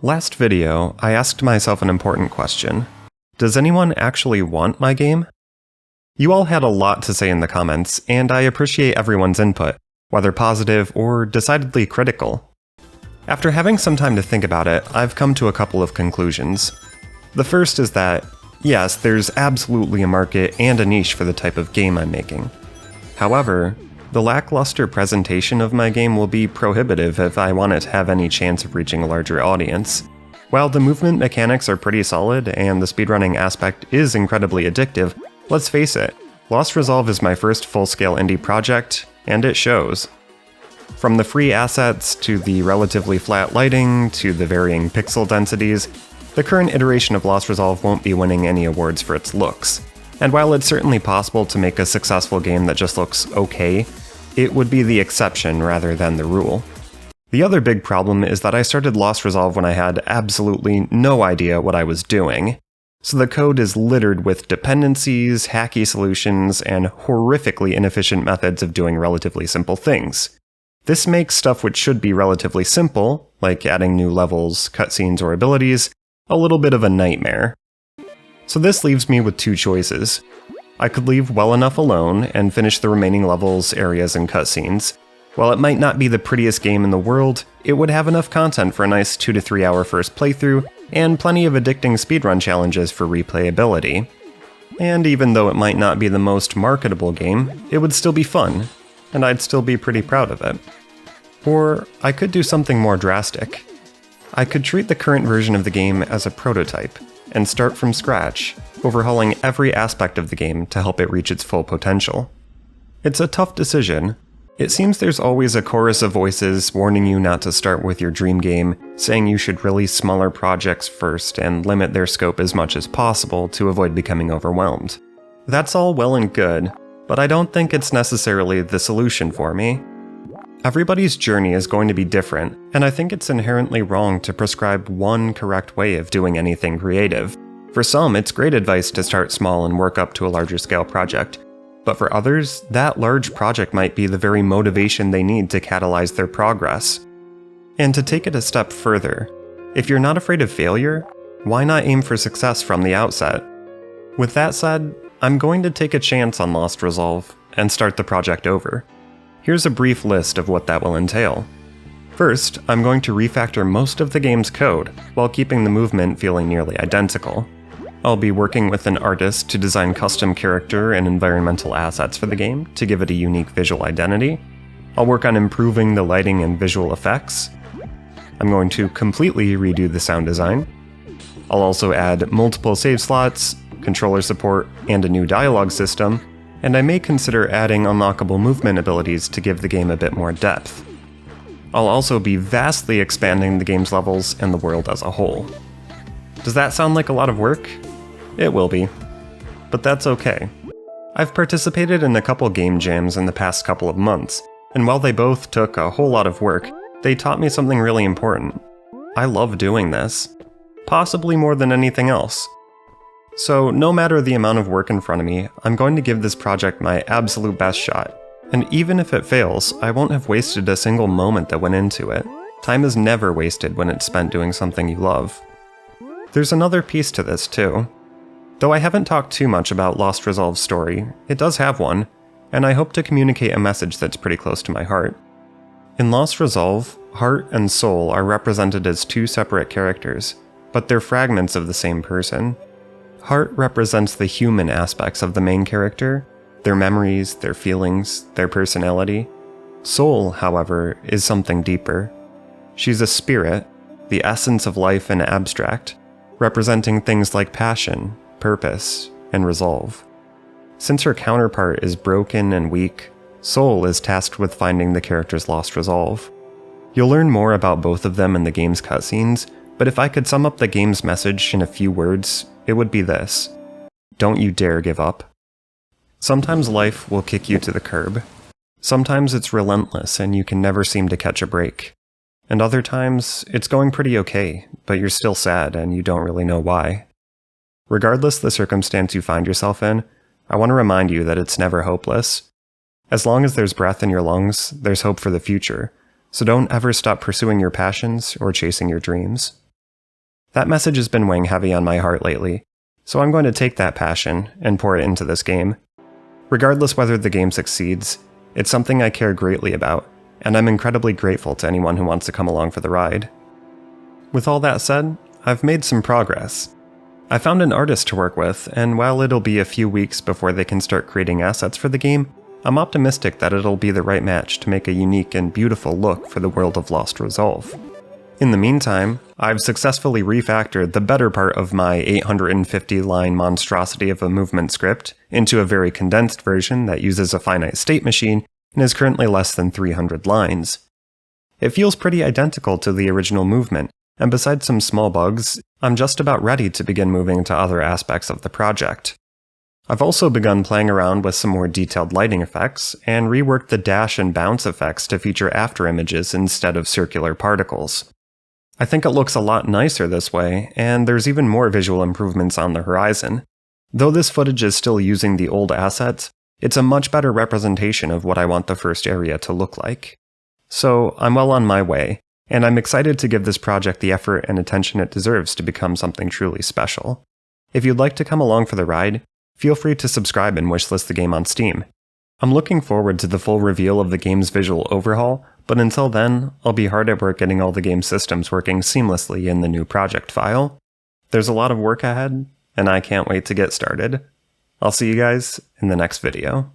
Last video, I asked myself an important question. Does anyone actually want my game? You all had a lot to say in the comments, and I appreciate everyone's input, whether positive or decidedly critical. After having some time to think about it, I've come to a couple of conclusions. The first is that, yes, there's absolutely a market and a niche for the type of game I'm making. However, the lackluster presentation of my game will be prohibitive if I want it to have any chance of reaching a larger audience. While the movement mechanics are pretty solid and the speedrunning aspect is incredibly addictive, let's face it, Lost Resolve is my first full-scale indie project, and it shows. From the free assets to the relatively flat lighting to the varying pixel densities, the current iteration of Lost Resolve won't be winning any awards for its looks. And while it's certainly possible to make a successful game that just looks okay, it would be the exception rather than the rule. The other big problem is that I started Lost Resolve when I had absolutely no idea what I was doing. So the code is littered with dependencies, hacky solutions, and horrifically inefficient methods of doing relatively simple things. This makes stuff which should be relatively simple, like adding new levels, cutscenes, or abilities, a little bit of a nightmare. So this leaves me with two choices. I could leave well enough alone and finish the remaining levels, areas, and cutscenes. While it might not be the prettiest game in the world, it would have enough content for a nice 2 to 3 hour first playthrough, and plenty of addicting speedrun challenges for replayability. And even though it might not be the most marketable game, it would still be fun, and I'd still be pretty proud of it. Or I could do something more drastic. I could treat the current version of the game as a prototype, and start from scratch, overhauling every aspect of the game to help it reach its full potential. It's a tough decision. It seems there's always a chorus of voices warning you not to start with your dream game, saying you should release smaller projects first and limit their scope as much as possible to avoid becoming overwhelmed. That's all well and good, but I don't think it's necessarily the solution for me. Everybody's journey is going to be different, and I think it's inherently wrong to prescribe one correct way of doing anything creative. For some, it's great advice to start small and work up to a larger scale project. But for others, that large project might be the very motivation they need to catalyze their progress. And to take it a step further, if you're not afraid of failure, why not aim for success from the outset? With that said, I'm going to take a chance on Lost Resolve and start the project over. Here's a brief list of what that will entail. First, I'm going to refactor most of the game's code, while keeping the movement feeling nearly identical. I'll be working with an artist to design custom character and environmental assets for the game to give it a unique visual identity. I'll work on improving the lighting and visual effects. I'm going to completely redo the sound design. I'll also add multiple save slots, controller support, and a new dialogue system, and I may consider adding unlockable movement abilities to give the game a bit more depth. I'll also be vastly expanding the game's levels and the world as a whole. Does that sound like a lot of work? It will be. But that's okay. I've participated in a couple game jams in the past couple of months, and while they both took a whole lot of work, they taught me something really important. I love doing this. Possibly more than anything else. So no matter the amount of work in front of me, I'm going to give this project my absolute best shot. And even if it fails, I won't have wasted a single moment that went into it. Time is never wasted when it's spent doing something you love. There's another piece to this too. Though I haven't talked too much about Lost Resolve's story, it does have one, and I hope to communicate a message that's pretty close to my heart. In Lost Resolve, heart and soul are represented as two separate characters, but they're fragments of the same person. Heart represents the human aspects of the main character, their memories, their feelings, their personality. Soul, however, is something deeper. She's a spirit, the essence of life in abstract, representing things like passion, purpose, and resolve. Since her counterpart is broken and weak, Soul is tasked with finding the character's lost resolve. You'll learn more about both of them in the game's cutscenes, but if I could sum up the game's message in a few words, it would be this: don't you dare give up. Sometimes life will kick you to the curb. Sometimes it's relentless and you can never seem to catch a break. And other times, it's going pretty okay, but you're still sad and you don't really know why. Regardless the circumstance you find yourself in, I want to remind you that it's never hopeless. As long as there's breath in your lungs, there's hope for the future, so don't ever stop pursuing your passions or chasing your dreams. That message has been weighing heavy on my heart lately, so I'm going to take that passion and pour it into this game. Regardless whether the game succeeds, it's something I care greatly about, and I'm incredibly grateful to anyone who wants to come along for the ride. With all that said, I've made some progress. I found an artist to work with, and while it'll be a few weeks before they can start creating assets for the game, I'm optimistic that it'll be the right match to make a unique and beautiful look for the world of Lost Resolve. In the meantime, I've successfully refactored the better part of my 850-line monstrosity of a movement script into a very condensed version that uses a finite state machine and is currently less than 300 lines. It feels pretty identical to the original movement, and besides some small bugs, I'm just about ready to begin moving to other aspects of the project. I've also begun playing around with some more detailed lighting effects, and reworked the dash and bounce effects to feature after images instead of circular particles. I think it looks a lot nicer this way, and there's even more visual improvements on the horizon. Though this footage is still using the old assets, it's a much better representation of what I want the first area to look like. So I'm well on my way, and I'm excited to give this project the effort and attention it deserves to become something truly special. If you'd like to come along for the ride, feel free to subscribe and wishlist the game on Steam. I'm looking forward to the full reveal of the game's visual overhaul, but until then, I'll be hard at work getting all the game's systems working seamlessly in the new project file. There's a lot of work ahead, and I can't wait to get started. I'll see you guys in the next video.